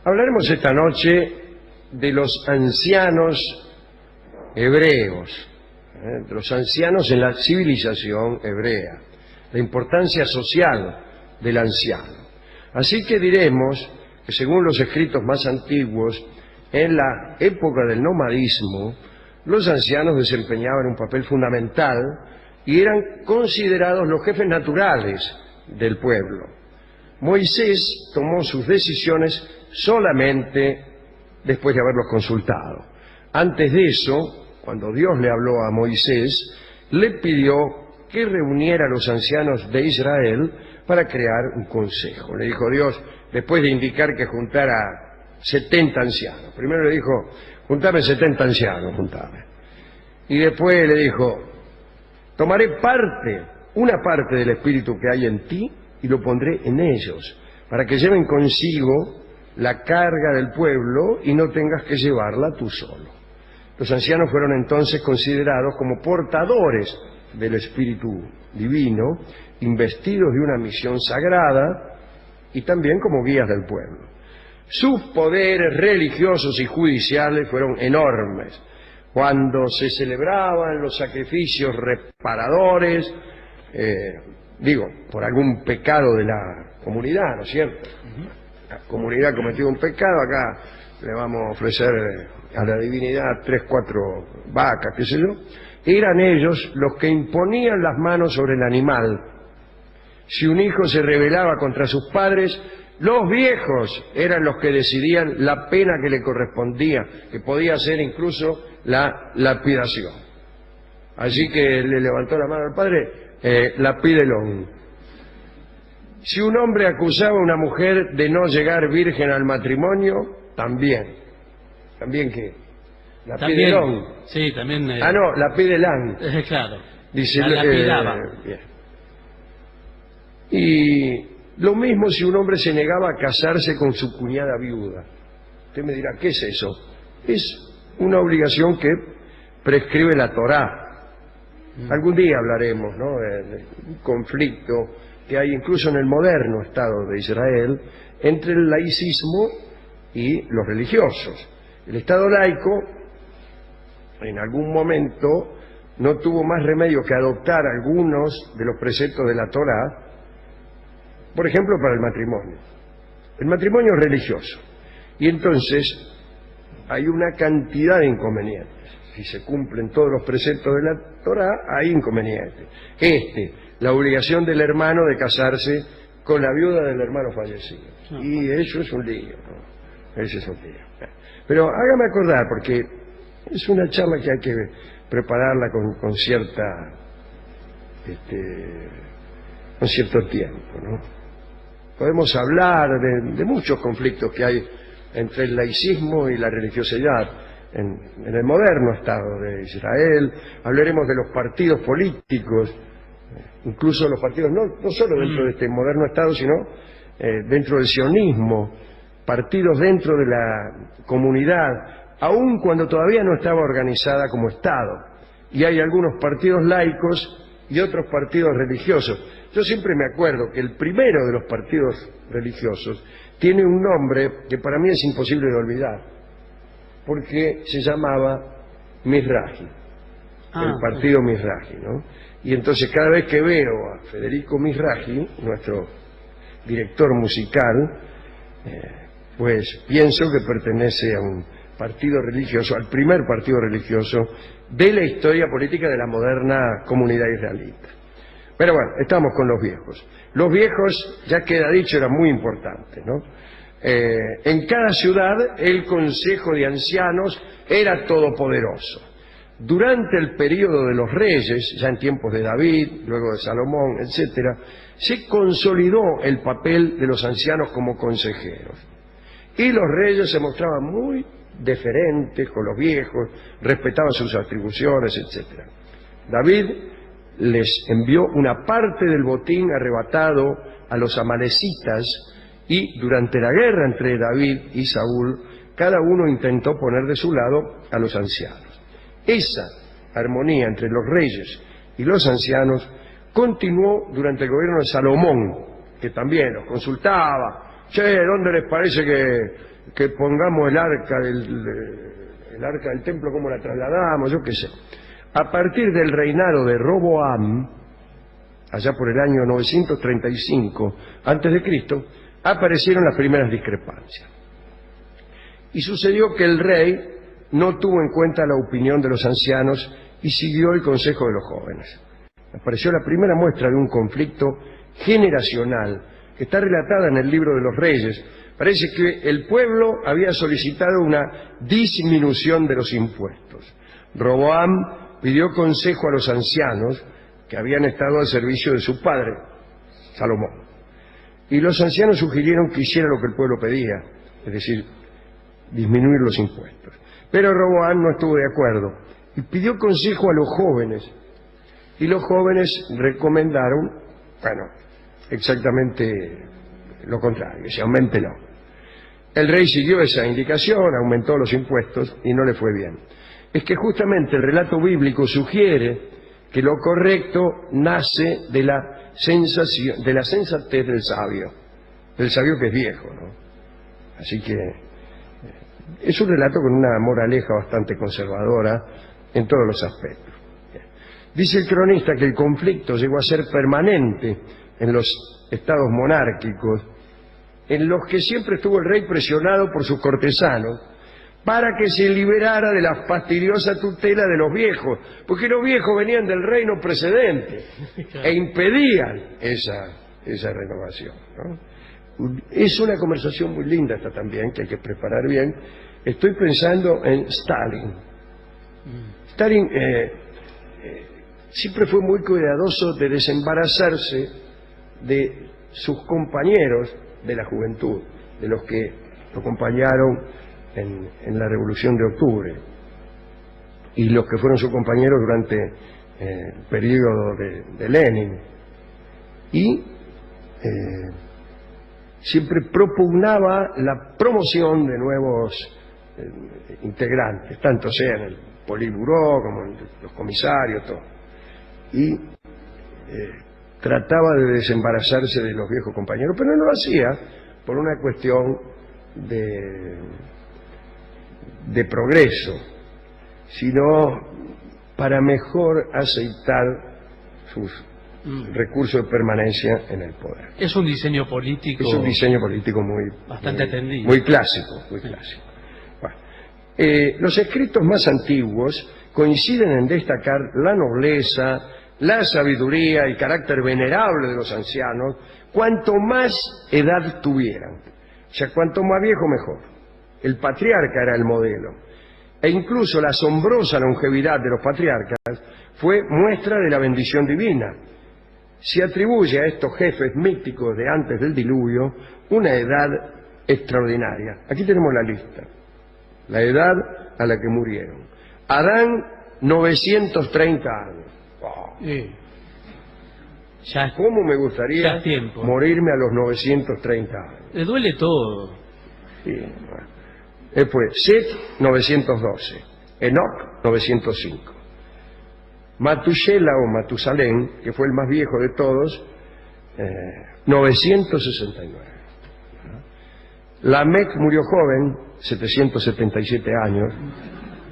Hablaremos esta noche de los ancianos hebreos, de los ancianos en la civilización hebrea, la importancia social del anciano. Así que diremos que según los escritos más antiguos, en la época del nomadismo, los ancianos desempeñaban un papel fundamental y eran considerados los jefes naturales del pueblo. Moisés tomó sus decisiones solamente después de haberlos consultado. Antes de eso, cuando Dios le habló a Moisés, le pidió que reuniera a los ancianos de Israel para crear un consejo. Le dijo Dios, después de indicar que juntara 70 ancianos. Primero le dijo, juntame 70 ancianos, juntame. Y después le dijo, tomaré una parte del espíritu que hay en ti y lo pondré en ellos, para que lleven consigo la carga del pueblo y no tengas que llevarla tú solo. Los ancianos fueron entonces considerados como portadores del Espíritu Divino, investidos de una misión sagrada y también como guías del pueblo. Sus poderes religiosos y judiciales fueron enormes. Cuando se celebraban los sacrificios reparadores, por algún pecado de la comunidad, ¿no es cierto? La comunidad cometió un pecado, acá le vamos a ofrecer a la divinidad 3, 4 vacas, qué sé yo. Eran ellos los que imponían las manos sobre el animal. Si un hijo se rebelaba contra sus padres, los viejos eran los que decidían la pena que le correspondía, que podía ser incluso la lapidación. Así que le levantó la mano al padre, lapídelo. Si un hombre acusaba a una mujer de no llegar virgen al matrimonio, también. ¿También qué? Lapídelón. Sí, también. No, lapídelán. Claro. Dice, la lapidaba. Bien. Y lo mismo si un hombre se negaba a casarse con su cuñada viuda. Usted me dirá, ¿qué es eso? Es una obligación que prescribe la Torá. Algún día hablaremos, ¿no?, de un conflicto que hay incluso en el moderno Estado de Israel entre el laicismo y los religiosos. El Estado laico en algún momento no tuvo más remedio que adoptar algunos de los preceptos de la Torá, por ejemplo, para el matrimonio. El matrimonio es religioso y entonces hay una cantidad de inconvenientes. Si se cumplen todos los preceptos de la Torá, hay inconvenientes. La obligación del hermano de casarse con la viuda del hermano fallecido. Y eso es un lío, ¿no? Ese es un lío. Pero hágame acordar, porque es una charla que hay que prepararla con cierto tiempo, ¿no? Podemos hablar de muchos conflictos que hay entre el laicismo y la religiosidad en el moderno Estado de Israel. Hablaremos de los partidos políticos, incluso los partidos no solo dentro de este moderno Estado, sino dentro del sionismo, partidos dentro de la comunidad, aun cuando todavía no estaba organizada como Estado. Y hay algunos partidos laicos y otros partidos religiosos. Yo siempre me acuerdo que el primero de los partidos religiosos tiene un nombre que para mí es imposible de olvidar, porque se llamaba Mizrahi, el partido Mizrahi, ¿no? Y entonces cada vez que veo a Federico Mizrahi, nuestro director musical, pues pienso que pertenece a un partido religioso, al primer partido religioso de la historia política de la moderna comunidad israelita. Pero bueno, estamos con los viejos. Los viejos, ya queda dicho, eran muy importantes, ¿no? En cada ciudad el consejo de ancianos era todopoderoso. Durante el período de los reyes, ya en tiempos de David, luego de Salomón, etcétera, se consolidó el papel de los ancianos como consejeros. Y los reyes se mostraban muy deferentes con los viejos, respetaban sus atribuciones, etcétera. David les envió una parte del botín arrebatado a los amalecitas y durante la guerra entre David y Saúl, cada uno intentó poner de su lado a los ancianos. Esa armonía entre los reyes y los ancianos continuó durante el gobierno de Salomón, que también los consultaba che, ¿dónde les parece que pongamos el arca del templo, cómo la trasladamos? Yo qué sé. A partir del reinado de Roboam, allá por el año 935 a.C., aparecieron las primeras discrepancias. Y sucedió que el rey no tuvo en cuenta la opinión de los ancianos y siguió el consejo de los jóvenes. Apareció la primera muestra de un conflicto generacional que está relatada en el libro de los Reyes. Parece que el pueblo había solicitado una disminución de los impuestos. Roboam pidió consejo a los ancianos que habían estado al servicio de su padre, Salomón. Y los ancianos sugirieron que hiciera lo que el pueblo pedía, es decir, disminuir los impuestos. Pero Roboam no estuvo de acuerdo y pidió consejo a los jóvenes. Y los jóvenes recomendaron, exactamente lo contrario, que se aumentelo. El rey siguió esa indicación, aumentó los impuestos y no le fue bien. Es que justamente el relato bíblico sugiere que lo correcto nace de la sensatez del sabio que es viejo, ¿no? Así que es un relato con una moraleja bastante conservadora en todos los aspectos. Dice el cronista que el conflicto llegó a ser permanente en los estados monárquicos, en los que siempre estuvo el rey presionado por sus cortesanos para que se liberara de la fastidiosa tutela de los viejos, porque los viejos venían del reino precedente e impedían esa renovación, ¿no? Es una conversación muy linda esta también, que hay que preparar bien. Estoy pensando en Stalin. Stalin siempre fue muy cuidadoso de desembarazarse de sus compañeros de la juventud, de los que lo acompañaron en la Revolución de Octubre y los que fueron sus compañeros durante el periodo de Lenin. Y siempre propugnaba la promoción de nuevos integrantes, tanto sea en el Politburó como en los comisarios, todo. Y trataba de desembarazarse de los viejos compañeros, pero no lo hacía por una cuestión de progreso, sino para mejor aceitar sus recursos de permanencia en el poder. Es un diseño político. Es un diseño político bastante atendido. Muy clásico, muy clásico. Bueno, los escritos más antiguos coinciden en destacar la nobleza, la sabiduría, el carácter venerable de los ancianos, cuanto más edad tuvieran. O sea, cuanto más viejo, mejor. El patriarca era el modelo. E incluso la asombrosa longevidad de los patriarcas fue muestra de la bendición divina. Se atribuye a estos jefes míticos de antes del diluvio una edad extraordinaria. Aquí tenemos la lista. La edad a la que murieron. Adán, 930 años. Wow. ¿Cómo me gustaría morirme a los 930 años? Le duele todo. Sí, bueno. Después, Set, 912. Enoc, 905. Matusela o Matusalén, que fue el más viejo de todos, 969. Lamec murió joven, 777 años.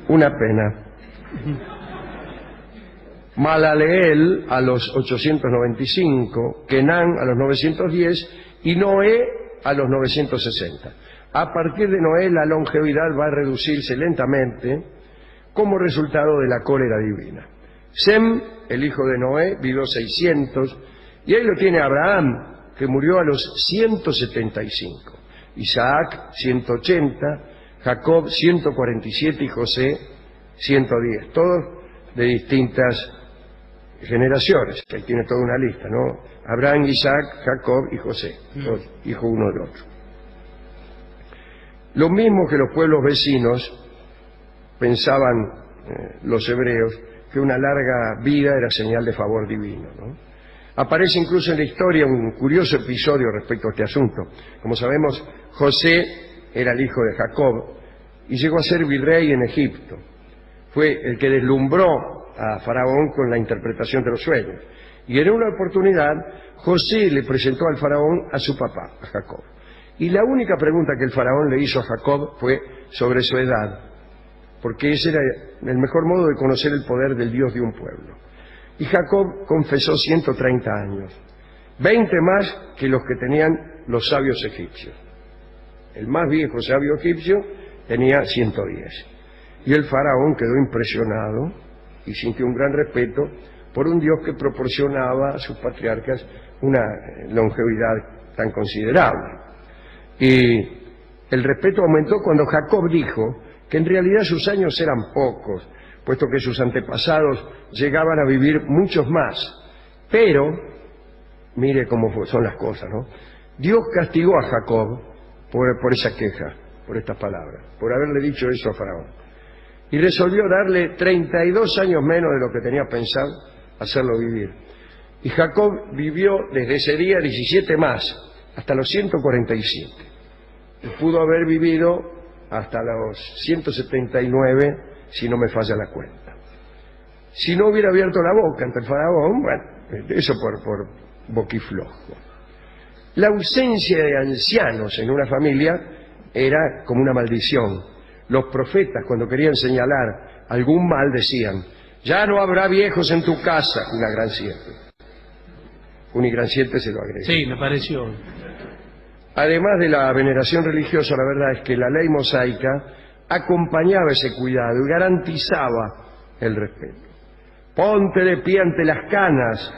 Una pena. Malaleel a los 895, Kenan a los 910 y Noé a los 960. A partir de Noé la longevidad va a reducirse lentamente como resultado de la cólera divina. Sem, el hijo de Noé, vivió 600 y ahí lo tiene Abraham, que murió a los 175. Isaac, 180, Jacob, 147 y José, 110. Todos de distintas generaciones, que ahí tiene toda una lista, ¿no? Abraham, Isaac, Jacob y José, todos hijos uno del otro. Lo mismo que los pueblos vecinos pensaban los hebreos que una larga vida era señal de favor divino, ¿no? Aparece incluso en la historia un curioso episodio respecto a este asunto. Como sabemos, José era el hijo de Jacob y llegó a ser virrey en Egipto. Fue el que deslumbró a Faraón con la interpretación de los sueños. Y en una oportunidad, José le presentó al Faraón a su papá, a Jacob. Y la única pregunta que el faraón le hizo a Jacob fue sobre su edad, porque ese era el mejor modo de conocer el poder del Dios de un pueblo. Y Jacob confesó 130 años, 20 más que los que tenían los sabios egipcios. El más viejo sabio egipcio tenía 110. Y el faraón quedó impresionado y sintió un gran respeto por un Dios que proporcionaba a sus patriarcas una longevidad tan considerable. Y el respeto aumentó cuando Jacob dijo que en realidad sus años eran pocos, puesto que sus antepasados llegaban a vivir muchos más. Pero, mire cómo son las cosas, ¿no? Dios castigó a Jacob por esa queja, por estas palabras, por haberle dicho eso a Faraón. Y resolvió darle 32 años menos de lo que tenía pensado hacerlo vivir. Y Jacob vivió desde ese día 17 más, hasta los 147. Y pudo haber vivido hasta los 179, si no me falla la cuenta. Si no hubiera abierto la boca ante el faraón, bueno, eso por boquiflojo. La ausencia de ancianos en una familia era como una maldición. Los profetas, cuando querían señalar algún mal, decían: ya no habrá viejos en tu casa. Una gran siete. Unigranciente se lo agrega. Sí, me pareció. Además de la veneración religiosa, la verdad es que la ley mosaica acompañaba ese cuidado y garantizaba el respeto. Ponte de pie ante las canas,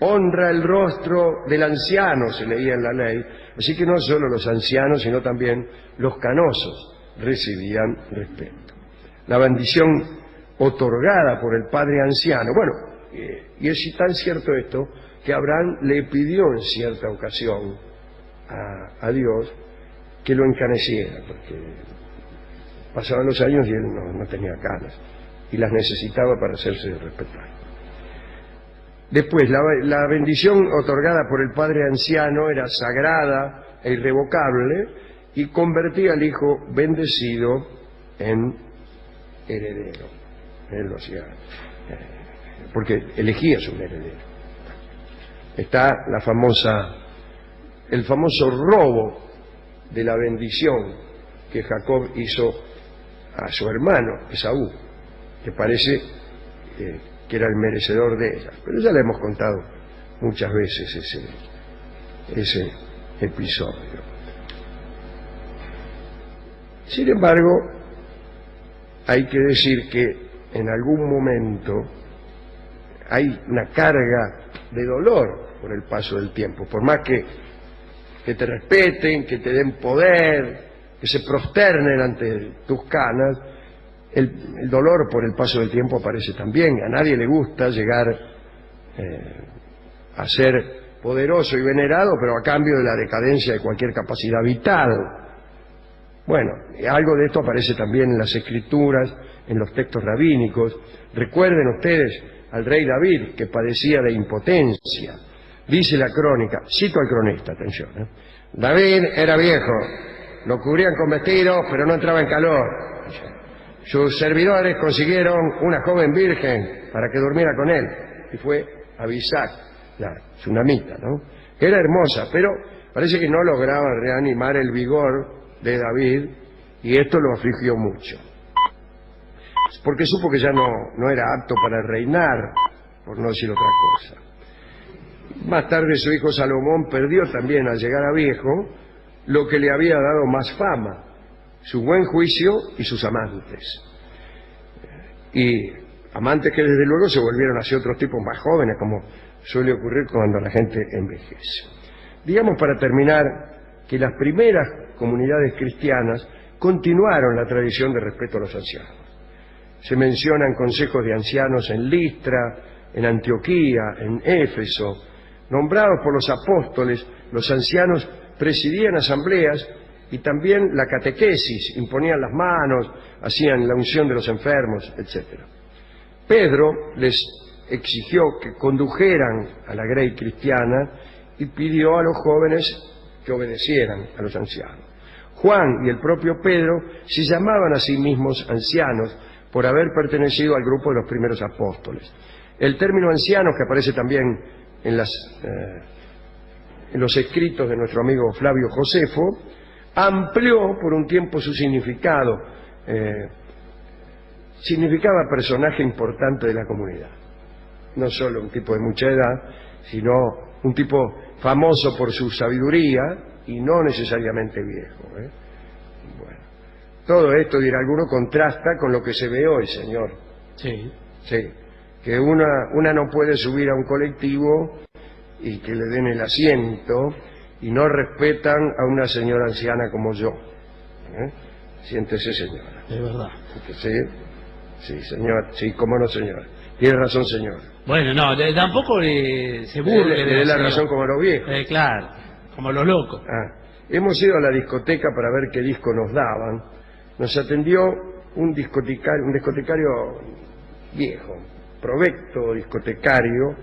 honra el rostro del anciano, se leía en la ley. Así que no solo los ancianos, sino también los canosos recibían respeto. La bendición otorgada por el padre anciano. Bueno, y es tan cierto esto que Abraham le pidió en cierta ocasión a Dios que lo encaneciera, porque pasaban los años y él no tenía canas y las necesitaba para hacerse respetar. Después, la bendición otorgada por el padre anciano era sagrada e irrevocable y convertía al hijo bendecido en heredero. Él lo hacía, porque elegía su heredero. Está el famoso robo de la bendición que Jacob hizo a su hermano Esaú, que parece que era el merecedor de ella. Pero ya le hemos contado muchas veces ese episodio. Sin embargo, hay que decir que en algún momento hay una carga de dolor por el paso del tiempo. Por más que te respeten, que te den poder, que se prosternen ante tus canas, el dolor por el paso del tiempo aparece también. A nadie le gusta llegar a ser poderoso y venerado, pero a cambio de la decadencia de cualquier capacidad vital. Bueno, algo de esto aparece también en las escrituras, en los textos rabínicos. Recuerden ustedes al rey David, que padecía de impotencia. Dice la crónica, cito al cronista, atención, David era viejo, lo cubrían con vestidos, pero no entraba en calor. Sus servidores consiguieron una joven virgen para que durmiera con él, y fue Abisag, la tsunamita, ¿no? Era hermosa, pero parece que no lograba reanimar el vigor de David, y esto lo afligió mucho, porque supo que ya no era apto para reinar, por no decir otra cosa. Más tarde su hijo Salomón perdió también, al llegar a viejo, lo que le había dado más fama, su buen juicio y sus amantes. Y amantes que desde luego se volvieron hacia otros tipos más jóvenes, como suele ocurrir cuando la gente envejece. Digamos, para terminar, que las primeras comunidades cristianas continuaron la tradición de respeto a los ancianos. Se mencionan consejos de ancianos en Listra, en Antioquía, en Éfeso. Nombrados por los apóstoles, los ancianos presidían asambleas y también la catequesis, imponían las manos, hacían la unción de los enfermos, etc. Pedro les exigió que condujeran a la grey cristiana y pidió a los jóvenes que obedecieran a los ancianos. Juan y el propio Pedro se llamaban a sí mismos ancianos por haber pertenecido al grupo de los primeros apóstoles. El término ancianos, que aparece también en los escritos de nuestro amigo Flavio Josefo, amplió por un tiempo su significado. Significaba personaje importante de la comunidad. No solo un tipo de mucha edad, sino un tipo famoso por su sabiduría y no necesariamente viejo. Bueno, todo esto, dirá alguno, contrasta con lo que se ve hoy, señor. Sí. Sí, que una no puede subir a un colectivo y que le den el asiento y no respetan a una señora anciana como yo. Siéntese, señora. Es verdad. Sí, sí, señor. Sí, cómo no, señor. Tiene razón, señor. Bueno, no, tampoco se burle Le dé la razón como los viejos. Claro, como los locos. Hemos ido a la discoteca para ver qué disco nos daban. Nos atendió un discotecario viejo, provecto discotecario,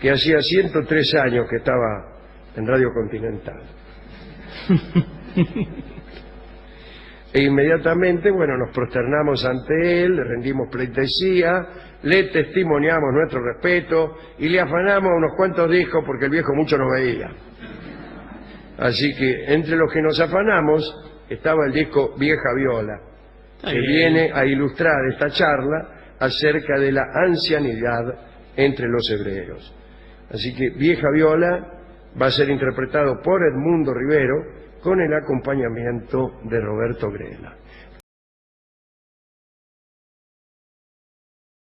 que hacía 103 años que estaba en Radio Continental. E inmediatamente, bueno, nos prosternamos ante él, le rendimos pleitesía, le testimoniamos nuestro respeto y le afanamos unos cuantos discos porque el viejo mucho nos veía. Así que entre los que nos afanamos estaba el disco Vieja Viola, que viene a ilustrar esta charla acerca de la ancianidad entre los hebreos. Así que Vieja Viola va a ser interpretado por Edmundo Rivero con el acompañamiento de Roberto Grela.